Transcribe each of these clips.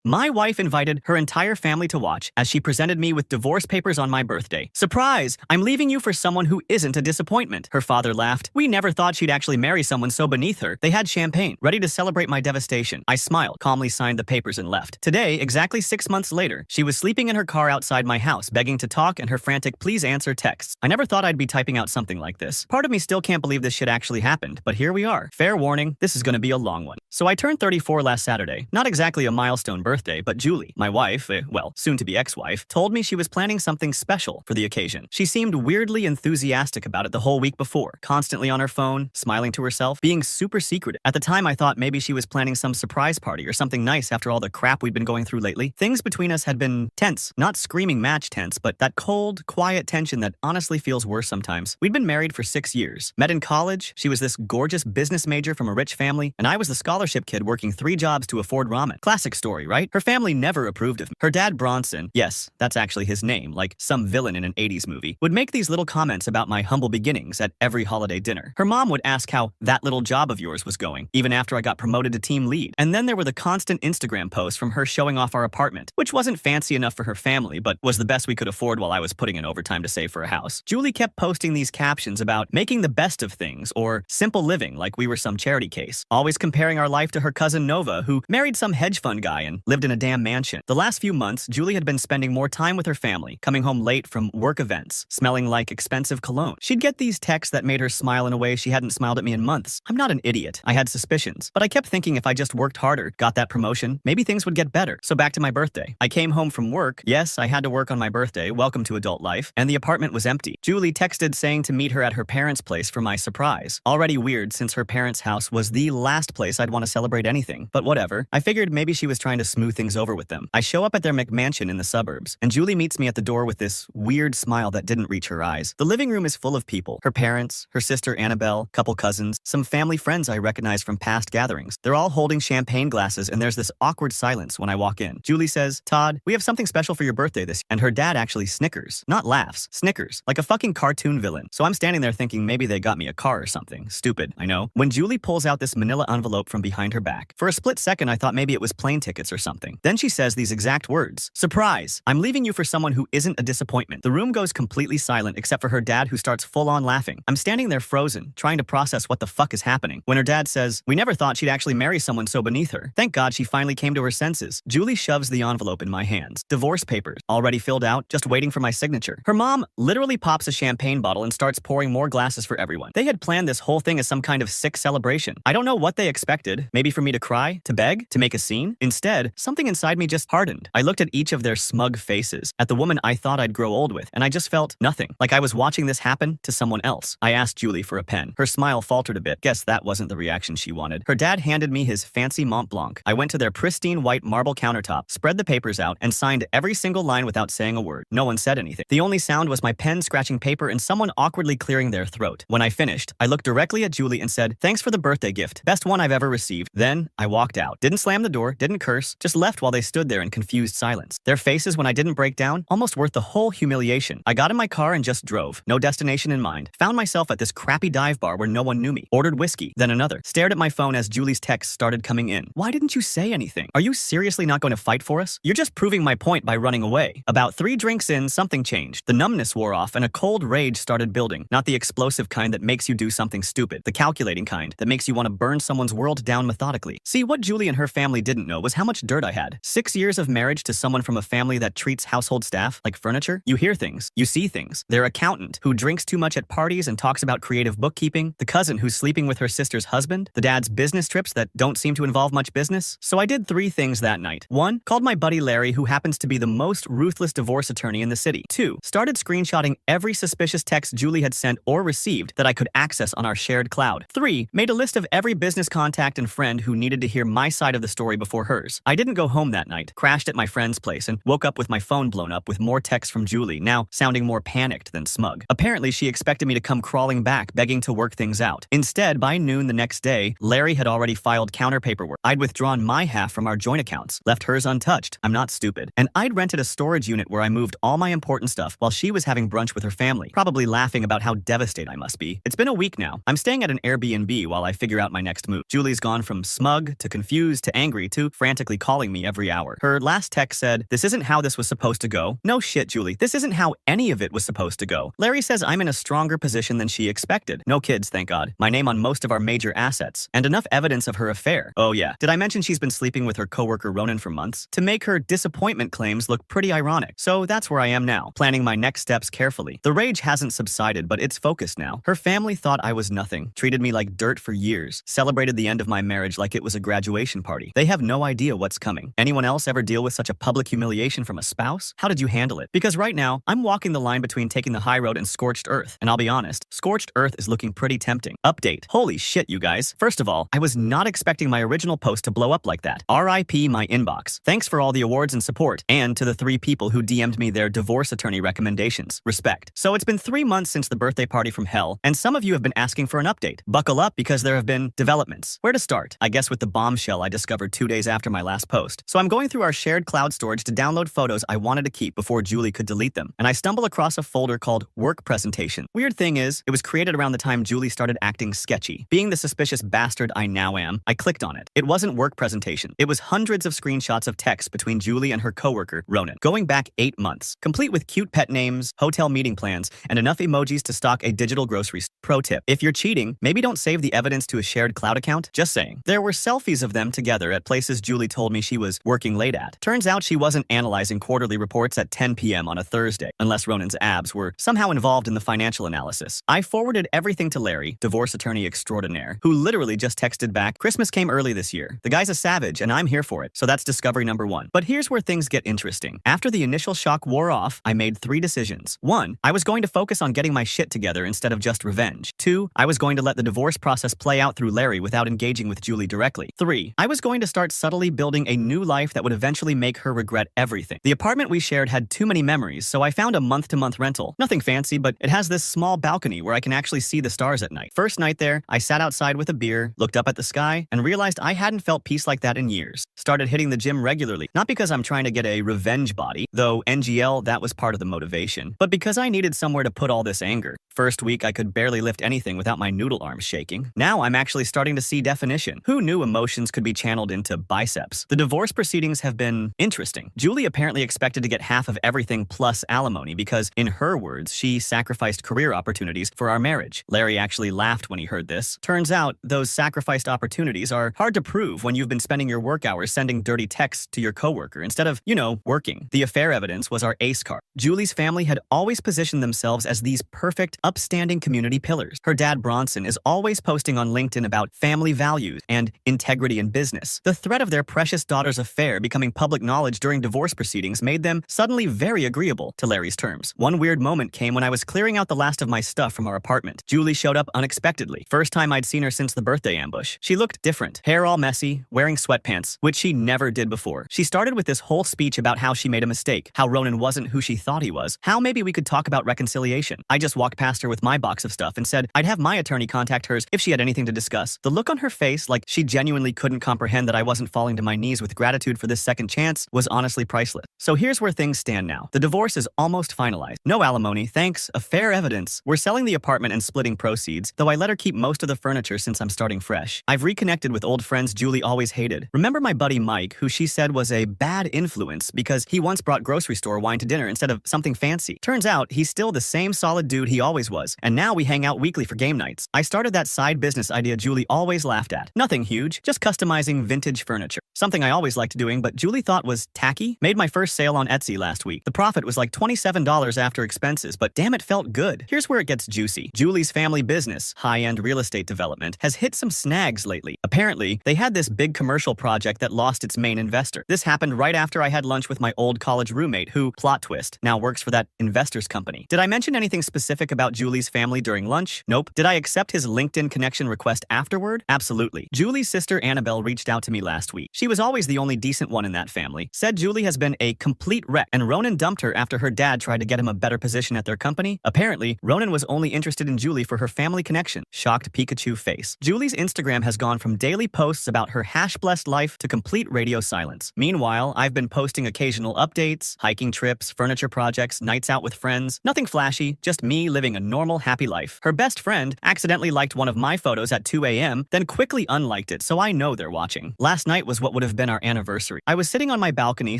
My wife invited her entire family to watch as she presented me with divorce papers on my birthday. Surprise! I'm leaving you for someone who isn't a disappointment. Her father laughed. We never thought she'd actually marry someone so beneath her. They had champagne, ready to celebrate my devastation. I smiled, calmly signed the papers and left. Today, exactly 6 months later, she was sleeping in her car outside my house, begging to talk and her frantic please answer texts. I never thought I'd be typing out something like this. Part of me still can't believe this shit actually happened, but here we are. Fair warning, this is gonna be a long one. So I turned 34 last Saturday. Not exactly a milestone birthday, but Julie, my wife, well, soon-to-be ex-wife, told me she was planning something special for the occasion. She seemed weirdly enthusiastic about it the whole week before, constantly on her phone, smiling to herself, being super secretive. At the time, I thought maybe she was planning some surprise party or something nice after all the crap we'd been going through lately. Things between us had been tense, not screaming match tense, but that cold, quiet tension that honestly feels worse sometimes. We'd been married for 6 years. Met in college, she was this gorgeous business major from a rich family, and I was the scholarship kid working 3 jobs to afford ramen. Classic story, right? Her family never approved of me. Her dad, Bronson, yes, that's actually his name, like some villain in an 80s movie, would make these little comments about my humble beginnings at every holiday dinner. Her mom would ask how that little job of yours was going, even after I got promoted to team lead. And then there were the constant Instagram posts from her showing off our apartment, which wasn't fancy enough for her family, but was the best we could afford while I was putting in overtime to save for a house. Julie kept posting these captions about making the best of things or simple living like we were some charity case, always comparing our life to her cousin Nova, who married some hedge fund guy and lived in a damn mansion. The last few months, Julie had been spending more time with her family, coming home late from work events, smelling like expensive cologne. She'd get these texts that made her smile in a way she hadn't smiled at me in months. I'm not an idiot. I had suspicions, but I kept thinking if I just worked harder, got that promotion, maybe things would get better. So back to my birthday. I came home from work. Yes, I had to work on my birthday. Welcome to adult life. And the apartment was empty. Julie texted saying to meet her at her parents' place for my surprise. Already weird since her parents' house was the last place I'd want to celebrate anything. But whatever. I figured maybe she was trying to smooth things over with them. I show up at their McMansion in the suburbs, and Julie meets me at the door with this weird smile that didn't reach her eyes. The living room is full of people. Her parents, her sister Annabelle, couple cousins, some family friends I recognize from past gatherings. They're all holding champagne glasses, and there's this awkward silence when I walk in. Julie says, "Todd, we have something special for your birthday this year." And her dad actually snickers. Not laughs, snickers. Like a fucking cartoon villain. So I'm standing there thinking maybe they got me a car or something. Stupid, I know. When Julie pulls out this manila envelope from behind her back. For a split second, I thought maybe it was plane tickets or something. Then she says these exact words. "Surprise! I'm leaving you for someone who isn't a disappointment." The room goes completely silent except for her dad, who starts full-on laughing. I'm standing there frozen, trying to process what the fuck is happening, when her dad says, "We never thought she'd actually marry someone so beneath her." Thank God she finally came to her senses. Julie shoves the envelope in my hands. Divorce papers, already filled out, just waiting for my signature. Her mom literally pops a champagne bottle and starts pouring more glasses for everyone. They had planned this whole thing as some kind of sick celebration. I don't know what they expected. Maybe for me to cry, to beg, to make a scene? Instead, something inside me just hardened. I looked at each of their smug faces, at the woman I thought I'd grow old with, and I just felt nothing. Like I was watching this happen to someone else. I asked Julie for a pen. Her smile faltered a bit. Guess that wasn't the reaction she wanted. Her dad handed me his fancy Mont Blanc. I went to their pristine white marble countertop, spread the papers out, and signed every single line without saying a word. No one said anything. The only sound was my pen scratching paper and someone awkwardly clearing their throat. When I finished, I looked directly at Julie and said, "Thanks for the birthday gift. Best one I've ever received." Then I walked out. Didn't slam the door, didn't curse, just left while they stood there in confused silence. Their faces when I didn't break down, almost worth the whole humiliation. I got in my car and just drove. No destination in mind. Found myself at this crappy dive bar where no one knew me. Ordered whiskey, then another. Stared at my phone as Julie's texts started coming in. "Why didn't you say anything? Are you seriously not going to fight for us? You're just proving my point by running away." About 3 drinks in, something changed. The numbness wore off and a cold rage started building. Not the explosive kind that makes you do something stupid. The calculating kind that makes you want to burn someone's world down methodically. See, what Julie and her family didn't know was how much dirt I had. 6 years of marriage to someone from a family that treats household staff like furniture. You hear things. You see things. Their accountant, who drinks too much at parties and talks about creative bookkeeping. The cousin who's sleeping with her sister's husband. The dad's business trips that don't seem to involve much business. So I did 3 things that night. 1. Called my buddy Larry, who happens to be the most ruthless divorce attorney in the city. 2. Started screenshotting every suspicious text Julie had sent or received that I could access on our shared cloud. 3. Made a list of every business contact and friend who needed to hear my side of the story before hers. I didn't go home that night. Crashed at my friend's place and woke up with my phone blown up with more texts from Julie, now sounding more panicked than smug. Apparently, she expected me to come crawling back, begging to work things out. Instead, by noon the next day, Larry had already filed counter paperwork. I'd withdrawn my half from our joint accounts, left hers untouched. I'm not stupid. And I'd rented a storage unit where I moved all my important stuff while she was having brunch with her family, probably laughing about how devastated I must be. It's been a week now. I'm staying at an Airbnb while I figure out my next move. Julie's gone from smug to confused to angry to frantically calling calling me every hour. Her last text said, "This isn't how this was supposed to go." No shit, Julie. This isn't how any of it was supposed to go. Larry says I'm in a stronger position than she expected. No kids, thank God. My name on most of our major assets. And enough evidence of her affair. Oh yeah. Did I mention she's been sleeping with her coworker Ronan for months? To make her disappointment claims look pretty ironic. So that's where I am now, planning my next steps carefully. The rage hasn't subsided, but it's focused now. Her family thought I was nothing, treated me like dirt for years, celebrated the end of my marriage like it was a graduation party. They have no idea what's coming. Anyone else ever deal with such a public humiliation from a spouse? How did you handle it? Because right now, I'm walking the line between taking the high road and scorched earth. And I'll be honest, scorched earth is looking pretty tempting. Update. Holy shit, you guys. First of all, I was not expecting my original post to blow up like that. RIP my inbox. Thanks for all the awards and support, and to the 3 people who DM'd me their divorce attorney recommendations. Respect. So it's been 3 months since the birthday party from hell, and some of you have been asking for an update. Buckle up because there have been developments. Where to start? I guess with the bombshell I discovered 2 days after my last post. So I'm going through our shared cloud storage to download photos I wanted to keep before Julie could delete them, and I stumble across a folder called Work Presentation. Weird thing is, it was created around the time Julie started acting sketchy. Being the suspicious bastard I now am, I clicked on it. It wasn't Work Presentation. It was hundreds of screenshots of text between Julie and her coworker, Ronan, going back 8 months, complete with cute pet names, hotel meeting plans, and enough emojis to stock a digital grocery store. Pro tip: if you're cheating, maybe don't save the evidence to a shared cloud account. Just saying. There were selfies of them together at places Julie told me she was working late at. Turns out she wasn't analyzing quarterly reports at 10 p.m. on a Thursday, unless Ronan's abs were somehow involved in the financial analysis. I forwarded everything to Larry, divorce attorney extraordinaire, who literally just texted back, "Christmas came early this year. The guy's a savage, and I'm here for it." So that's discovery number 1. But here's where things get interesting. After the initial shock wore off, I made 3 decisions. 1, I was going to focus on getting my shit together instead of just revenge. 2, I was going to let the divorce process play out through Larry without engaging with Julie directly. 3, I was going to start subtly building a new life that would eventually make her regret everything. The apartment we shared had too many memories, so I found a month-to-month rental. Nothing fancy, but it has this small balcony where I can actually see the stars at night. First night there, I sat outside with a beer, looked up at the sky, and realized I hadn't felt peace like that in years. Started hitting the gym regularly, not because I'm trying to get a revenge body, though NGL, that was part of the motivation, but because I needed somewhere to put all this anger. First week, I could barely lift anything without my noodle arms shaking. Now I'm actually starting to see definition. Who knew emotions could be channeled into biceps? The divorce proceedings have been interesting. Julie apparently expected to get half of everything plus alimony because, in her words, she sacrificed career opportunities for our marriage. Larry actually laughed when he heard this. Turns out, those sacrificed opportunities are hard to prove when you've been spending your work hours sending dirty texts to your coworker instead of, working. The affair evidence was our ace card. Julie's family had always positioned themselves as these perfect, upstanding community pillars. Her dad, Bronson, is always posting on LinkedIn about family values and integrity in business. The threat of their precious daughter's affair becoming public knowledge during divorce proceedings made them suddenly very agreeable to Larry's terms. One weird moment came when I was clearing out the last of my stuff from our apartment. Julie showed up unexpectedly. First time I'd seen her since the birthday ambush. She looked different. Hair all messy, wearing sweatpants, which she never did before. She started with this whole speech about how she made a mistake, how Ronan wasn't who she thought he was, how maybe we could talk about reconciliation. I just walked past her with my box of stuff and said I'd have my attorney contact hers if she had anything to discuss. The look on her face, like she genuinely couldn't comprehend that I wasn't falling to my knees with gratitude for this second chance, was honestly priceless. So here's where things stand now. The divorce is almost finalized. No alimony, thanks, affair evidence. We're selling the apartment and splitting proceeds, though I let her keep most of the furniture since I'm starting fresh. I've reconnected with old friends Julie always hated. Remember my buddy Mike, who she said was a bad influence because he once brought grocery store wine to dinner instead of something fancy. Turns out he's still the same solid dude he always was, and now we hang out weekly for game nights. I started that side business idea Julie always laughed at. Nothing huge, just customizing vintage furniture. Something I always liked doing, but Julie thought was tacky. Made my first sale on Etsy last week. The profit was like $27 after expenses, but damn it felt good. Here's where it gets juicy. Julie's family business, high-end real estate development, has hit some snags lately. Apparently, they had this big commercial project that lost its main investor. This happened right after I had lunch with my old college roommate who, plot twist, now works for that investor's company. Did I mention anything specific about Julie's family during lunch? Nope. Did I accept his LinkedIn connection request afterward? Absolutely. Julie's sister Annabelle reached out to me last week. She was always the only decent one in that family. Said Julie has been a complete wreck, and Ronan dumped her after her dad tried to get him a better position at their company. Apparently, Ronan was only interested in Julie for her family connection. Shocked Pikachu face. Julie's Instagram has gone from daily posts about her hash-blessed life to complete radio silence. Meanwhile, I've been posting occasional updates, hiking trips, furniture projects, nights out with friends. Nothing flashy, just me living a normal, happy life. Her best friend accidentally liked one of my photos at 2 a.m., then quickly unliked it, so I know they're watching. Last night was what would have been our anniversary. I was sitting on my balcony,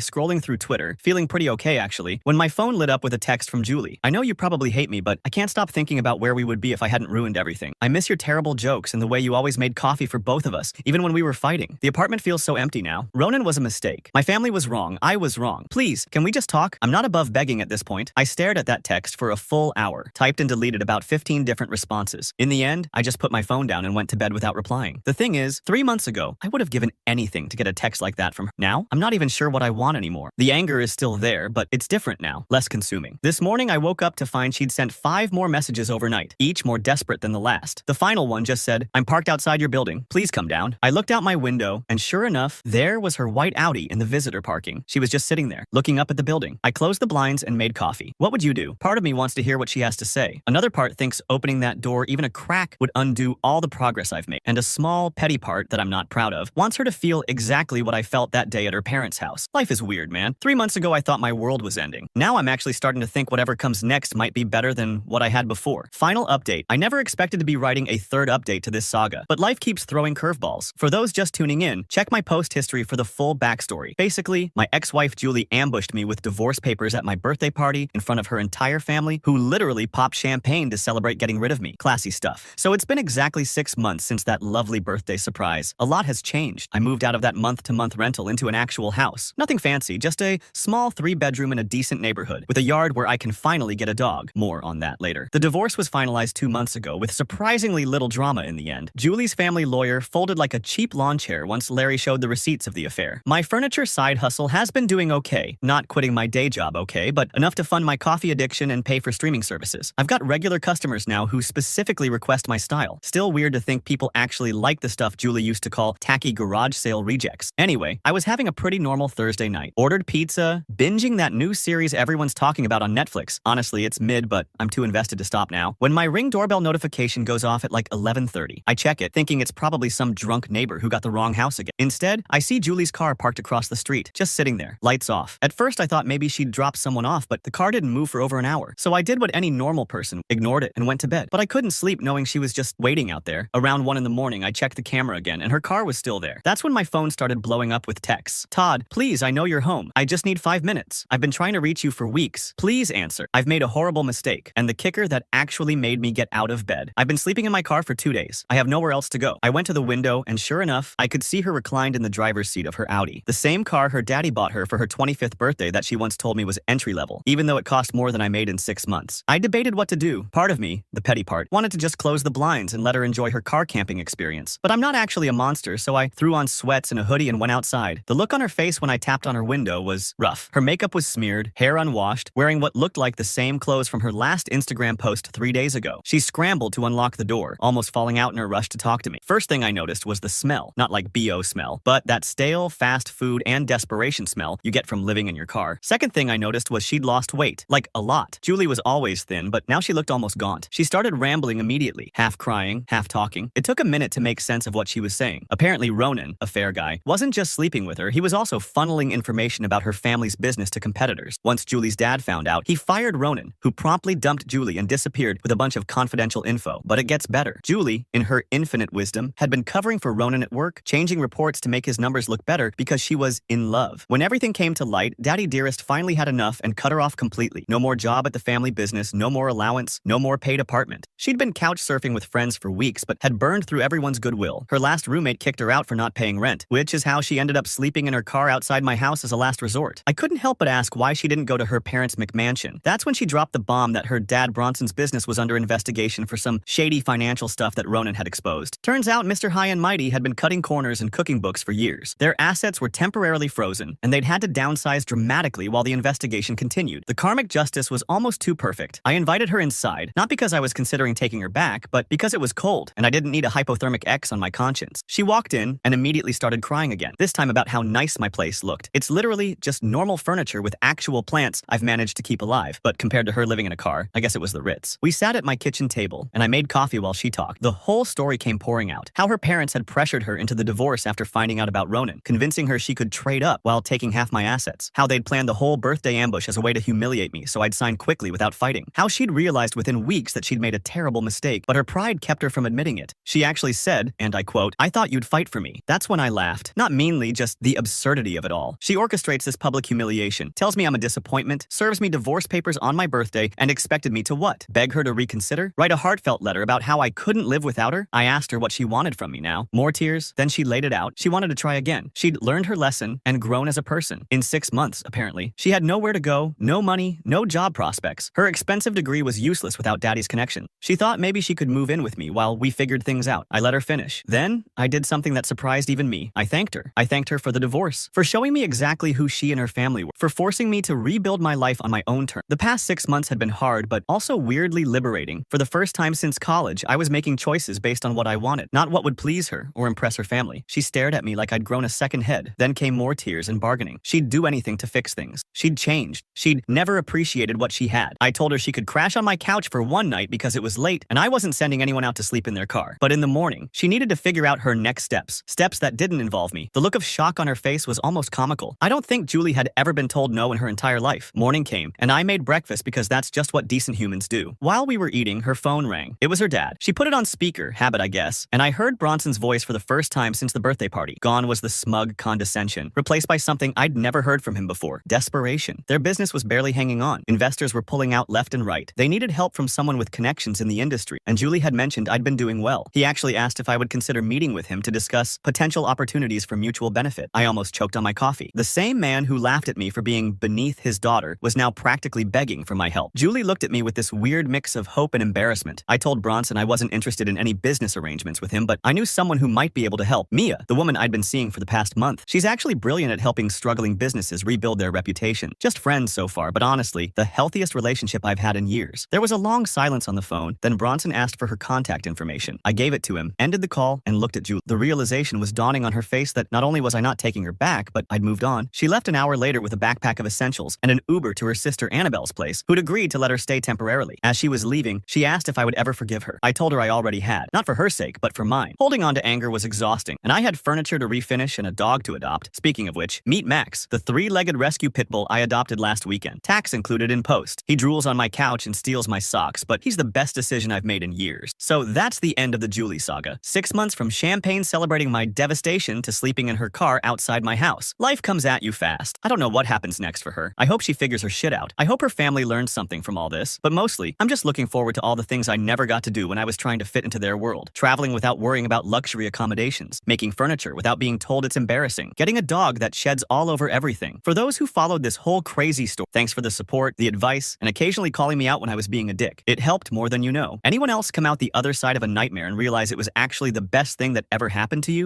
scrolling through Twitter, feeling pretty okay actually, when my phone lit up with a text from Julie. I know you probably hate me, but I can't stop thinking about where we would be if I hadn't ruined everything. I miss your terrible jokes and the way you always made coffee for both of us, even when we were fighting. The apartment feels so empty now. Ronan was a mistake. My family was wrong. I was wrong. Please, can we just talk? I'm not above begging at this point. I stared at that text for a full hour, typed and deleted about 15 different responses. In the end, I just put my phone down and went to bed without replying. The thing is, 3 months ago, I would have given anything to get a text like that from her. Now, I'm not even sure what I want anymore. The anger is still there, but it's different now, less consuming. This morning, I woke up to find she'd sent 5 more messages overnight, each more desperate than the last. The final one just said, "I'm parked outside your building. Please come down." I looked out my window, and sure enough, there was her white Audi in the visitor parking. She was just sitting there, looking up at the building. I closed the blinds and made coffee. What would you do? Part of me wants to hear what she has to say. Another part thinks opening that door even a crack would undo all the progress I've made. And a small, petty part that I'm not proud of wants her to feel exactly what I felt that day at her parents' house. Life is weird, man. 3 months ago, I thought my world was ending. Now I'm actually starting to think whatever comes next might be better than what I had before. Final update. I never expected to be writing a third update to this saga, but life keeps throwing curveballs. For those just tuning in, check my post history for the full backstory. Basically, my ex-wife Julie ambushed me with divorce papers at my birthday party in front of her entire family, who literally popped champagne to celebrate getting rid of me. Classy stuff. So it's been exactly 6 months since that lovely birthday surprise. A lot has changed. I moved out of that month-to-month rental into an actual house. Nothing fancy, just a small 3-bedroom in a decent neighborhood, with a yard where I can finally get a dog. More on that later. The divorce was finalized 2 months ago, with surprisingly little drama in the end. Julie's family lawyer folded like a cheap lawn chair once Larry showed the receipts of the affair. My furniture side hustle has been doing okay. Not quitting my day job okay, but enough to fund my coffee addiction and pay for streaming services. I've got regular customers now who specifically request my style. Still weird to think people actually like the stuff Julie used to call tacky garage sale rejects. Anyway, I was having a pretty normal Thursday night. Ordered pizza, binging that new series everyone's talking about on Netflix. Honestly, it's mid, but I'm too invested to stop now. When my Ring doorbell notification goes off at like 11:30, I check it, thinking it's probably some drunk neighbor who got the wrong house again. Instead, I see Julie's car parked across the street, just sitting there, lights off. At first, I thought maybe she'd dropped someone off, but the car didn't move for over an hour. So I did what any normal person, ignored it and went to bed. But I couldn't sleep knowing she was just waiting out there. Around 1 in the morning, I checked the camera again, and her car was still there. That's when my phone started blowing up with texts. "Todd, please, I know you're home. I just need 5 minutes. I've been trying to reach you for weeks. Please answer. I've made a horrible mistake." And the kicker that actually made me get out of bed. I've been sleeping in my car for 2 days. I have nowhere else to go. I went to the window, and sure enough, I could see her reclined in the driver's seat of her Audi. The same car her daddy bought her for her 25th birthday that she once told me was entry level, even though it cost more than I made in 6 months. I debated what to do. Part of me, the petty part, wanted to just close the blinds and let her enjoy her car camping experience. But I'm not actually a monster, so I threw on sweats and a hoodie and went outside. The look on her face when I tapped on her window was rough. Her makeup was smeared, hair unwashed, wearing what looked like the same clothes from her last Instagram post 3 days ago. She scrambled to unlock the door, almost falling out in her rush to talk to me. First thing I noticed was the smell. Not like BO smell, but that stale, fast food and desperation smell you get from living in your car. Second thing I noticed was she'd lost weight. Like, a lot. Julie was always thin, but now she looked almost gaunt. She started rambling immediately, half crying, half talking. It took a minute to make sense of what she was saying. Apparently Ronan, a fair guy, wasn't just sleeping with her, he was also funneling information about her family's business to competitors. Once Julie's dad found out, he fired Ronan, who promptly dumped Julie and disappeared with a bunch of confidential info. But it gets better. Julie, in her infinite wisdom, had been covering for Ronan at work, changing reports to make his numbers look better because she was in love. When everything came to light, Daddy Dearest finally had enough and cut her off completely. No more job at the family business, no more allowance, no more paid apartment. She'd been couch surfing with friends for weeks, but had burned through everyone's goodwill. Her last roommate kicked her out for not paying rent, which is how she ended up sleeping in her car outside my house as a last resort. I couldn't help but ask why she didn't go to her parents' McMansion. That's when she dropped the bomb that her dad Bronson's business was under investigation for some shady financial stuff that Ronan had exposed. Turns out Mr. High and Mighty had been cutting corners in cooking books for years. Their assets were temporarily frozen, and they'd had to downsize dramatically while the investigation continued. The karmic justice was almost too perfect. I invited her inside, not because I was considering taking her back, but because it was cold, and I didn't need a hypothermic X on my conscience. She walked in and immediately started crying again, this time about how nice my place looked. It's literally just normal furniture with actual plants I've managed to keep alive, but compared to her living in a car, I guess it was the Ritz. We sat at my kitchen table, and I made coffee while she talked. The whole story came pouring out. How her parents had pressured her into the divorce after finding out about Ronan, convincing her she could trade up while taking half my assets. How they'd planned the whole birthday ambush as a way to humiliate me so I'd sign quickly without fighting. How she'd realized within weeks that she'd made a terrible mistake, but her pride kept her from admitting it. She actually said, and I quote, "I thought you'd fight for me." That's when I laughed. Not Not meanly, just the absurdity of it all. She orchestrates this public humiliation, tells me I'm a disappointment, serves me divorce papers on my birthday, and expected me to what? Beg her to reconsider? Write a heartfelt letter about how I couldn't live without her? I asked her what she wanted from me now. More tears. Then she laid it out. She wanted to try again. She'd learned her lesson and grown as a person. In 6 months, apparently. She had nowhere to go, no money, no job prospects. Her expensive degree was useless without Daddy's connection. She thought maybe she could move in with me while we figured things out. I let her finish. Then, I did something that surprised even me. I thanked her. I thanked her for the divorce, for showing me exactly who she and her family were, for forcing me to rebuild my life on my own terms. The past 6 months had been hard, but also weirdly liberating. For the first time since college, I was making choices based on what I wanted, not what would please her or impress her family. She stared at me like I'd grown a second head. Then came more tears and bargaining. She'd do anything to fix things. She'd changed. She'd never appreciated what she had. I told her she could crash on my couch for one night because it was late and I wasn't sending anyone out to sleep in their car. But in the morning, she needed to figure out her next steps. Steps that didn't involve me. The look of shock on her face was almost comical. I don't think Julie had ever been told no in her entire life. Morning came, and I made breakfast because that's just what decent humans do. While we were eating, her phone rang. It was her dad. She put it on speaker, habit I guess, and I heard Bronson's voice for the first time since the birthday party. Gone was the smug condescension, replaced by something I'd never heard from him before. Desperation. Their business was barely hanging on. Investors were pulling out left and right. They needed help from someone with connections in the industry, and Julie had mentioned I'd been doing well. He actually asked if I would consider meeting with him to discuss potential opportunities for mutual benefit. I almost choked on my coffee. The same man who laughed at me for being beneath his daughter was now practically begging for my help. Julie looked at me with this weird mix of hope and embarrassment. I told Bronson I wasn't interested in any business arrangements with him, but I knew someone who might be able to help. Mia, the woman I'd been seeing for the past month. She's actually brilliant at helping struggling businesses rebuild their reputation. Just friends so far, but honestly, the healthiest relationship I've had in years. There was a long silence on the phone, then Bronson asked for her contact information. I gave it to him, ended the call, and looked at Julie. The realization was dawning on her face that not only was I not taking her back, but I'd moved on. She left an hour later with a backpack of essentials and an Uber to her sister Annabelle's place, who'd agreed to let her stay temporarily. As she was leaving, she asked if I would ever forgive her. I told her I already had, not for her sake, but for mine. Holding on to anger was exhausting, and I had furniture to refinish and a dog to adopt. Speaking of which, meet Max, the 3-legged rescue pit bull I adopted last weekend. Tax included in post. He drools on my couch and steals my socks, but he's the best decision I've made in years. So that's the end of the Julie saga. 6 months from champagne celebrating my devastation to sleeping in her car outside my house. Life comes at you fast. I don't know what happens next for her. I hope she figures her shit out. I hope her family learns something from all this. But mostly, I'm just looking forward to all the things I never got to do when I was trying to fit into their world. Traveling without worrying about luxury accommodations. Making furniture without being told it's embarrassing. Getting a dog that sheds all over everything. For those who followed this whole crazy story, thanks for the support, the advice, and occasionally calling me out when I was being a dick. It helped more than you know. Anyone else come out the other side of a nightmare and realize it was actually the best thing that ever happened to you?